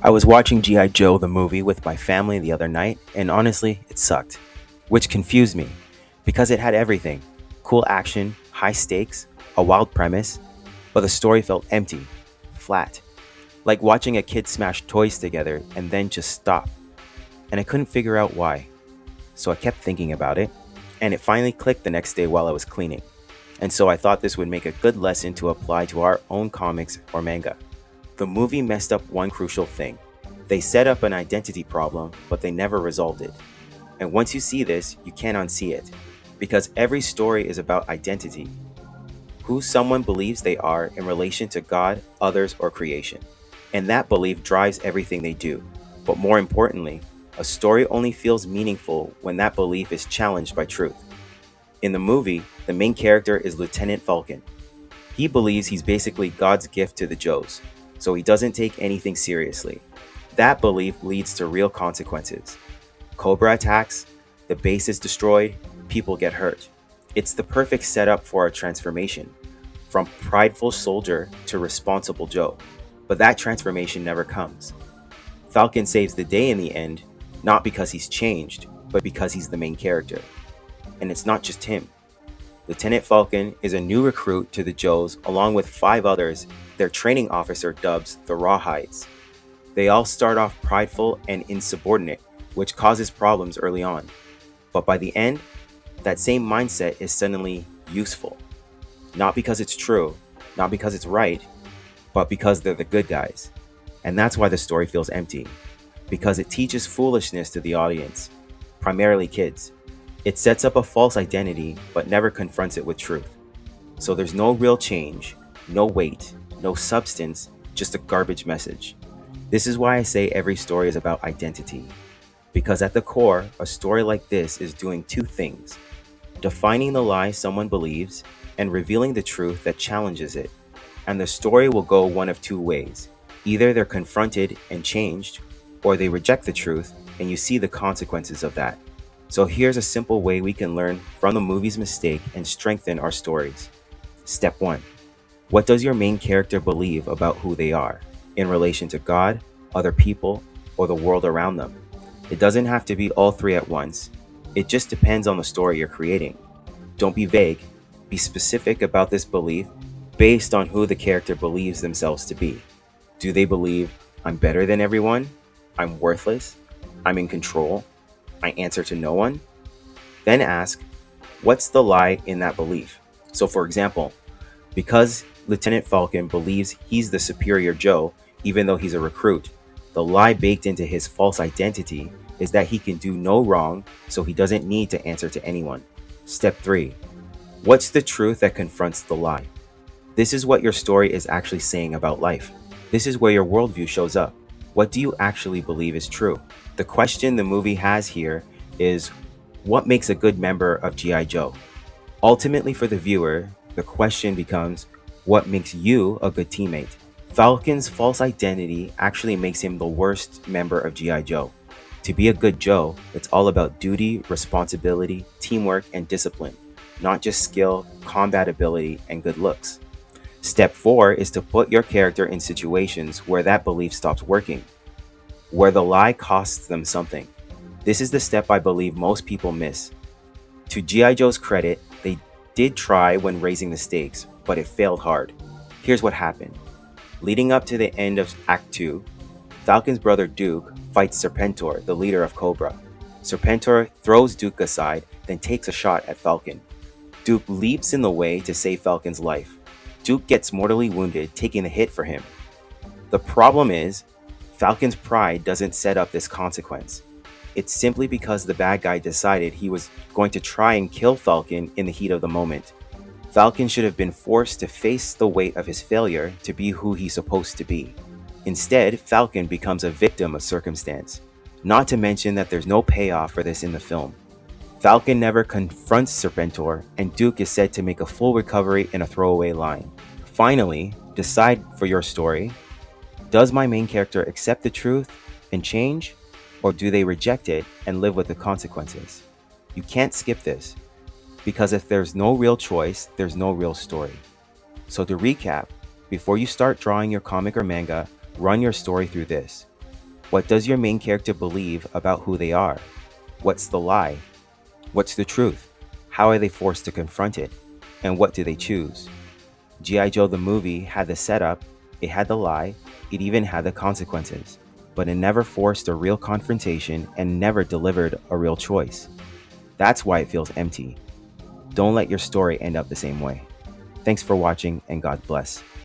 I was watching G.I. Joe the movie with my family the other night, and honestly, it sucked. Which confused me, because it had everything: cool action, high stakes, a wild premise, but the story felt empty, flat, like watching a kid smash toys together and then just stop. And I couldn't figure out why. So I kept thinking about it, and it finally clicked the next day while I was cleaning. And so I thought this would make a good lesson to apply to our own comics or manga. The movie messed up one crucial thing. They set up an identity problem, but they never resolved it. And once you see this, you can't unsee it. Because every story is about identity: who someone believes they are in relation to God, others, or creation. And that belief drives everything they do. But more importantly, a story only feels meaningful when that belief is challenged by truth. In the movie, the main character is Lieutenant Falcon. He believes he's basically God's gift to the Joes, so he doesn't take anything seriously. That belief leads to real consequences. Cobra attacks, the base is destroyed, people get hurt. It's the perfect setup for a transformation, from prideful soldier to responsible Joe. But that transformation never comes. Falcon saves the day in the end, not because he's changed, but because he's the main character. And it's not just him. Lieutenant Falcon is a new recruit to the Joes along with 5 others their training officer dubs the Rawhides. They all start off prideful and insubordinate, which causes problems early on. But by the end, that same mindset is suddenly useful. Not because it's true, not because it's right, but because they're the good guys. And that's why the story feels empty. Because it teaches foolishness to the audience, primarily kids. It sets up a false identity, but never confronts it with truth. So there's no real change, no weight, no substance, just a garbage message. This is why I say every story is about identity. Because at the core, a story like this is doing 2 things: defining the lie someone believes and revealing the truth that challenges it. And the story will go one of 2 ways. Either they're confronted and changed, or they reject the truth and you see the consequences of that. So here's a simple way we can learn from the movie's mistake and strengthen our stories. Step 1. What does your main character believe about who they are, in relation to God, other people, or the world around them? It doesn't have to be all 3 at once. It just depends on the story you're creating. Don't be vague. Be specific about this belief based on who the character believes themselves to be. Do they believe, I'm better than everyone? I'm worthless? I'm in control? I answer to no one? Then ask, what's the lie in that belief? So for example, because Lieutenant Falcon believes he's the superior Joe, even though he's a recruit, the lie baked into his false identity is that he can do no wrong, so he doesn't need to answer to anyone. Step 3. What's the truth that confronts the lie? This is what your story is actually saying about life. This is where your worldview shows up. What do you actually believe is true? The question the movie has here is, what makes a good member of G.I. Joe? Ultimately, for the viewer, the question becomes, what makes you a good teammate? Falcon's false identity actually makes him the worst member of G.I. Joe. To be a good Joe, it's all about duty, responsibility, teamwork, and discipline, not just skill, combat ability, and good looks. Step 4 is to put your character in situations where that belief stops working, where the lie costs them something. This is the step I believe most people miss. To G.I. Joe's credit, they did try when raising the stakes, but it failed hard. Here's what happened. Leading up to the end of Act 2, Falcon's brother Duke fights Serpentor, the leader of Cobra. Serpentor throws Duke aside, then takes a shot at Falcon. Duke leaps in the way to save Falcon's life. Duke gets mortally wounded, taking the hit for him. The problem is, Falcon's pride doesn't set up this consequence. It's simply because the bad guy decided he was going to try and kill Falcon in the heat of the moment. Falcon should have been forced to face the weight of his failure to be who he's supposed to be. Instead, Falcon becomes a victim of circumstance. Not to mention that there's no payoff for this in the film. Falcon never confronts Serpentor, and Duke is said to make a full recovery in a throwaway line. Finally, decide for your story. Does my main character accept the truth and change, or do they reject it and live with the consequences? You can't skip this, because if there's no real choice, there's no real story. So to recap, before you start drawing your comic or manga, run your story through this. What does your main character believe about who they are? What's the lie? What's the truth? How are they forced to confront it? And what do they choose? G.I. Joe the movie had the setup, it had the lie, it even had the consequences, but it never forced a real confrontation and never delivered a real choice. That's why it feels empty. Don't let your story end up the same way. Thanks for watching and God bless.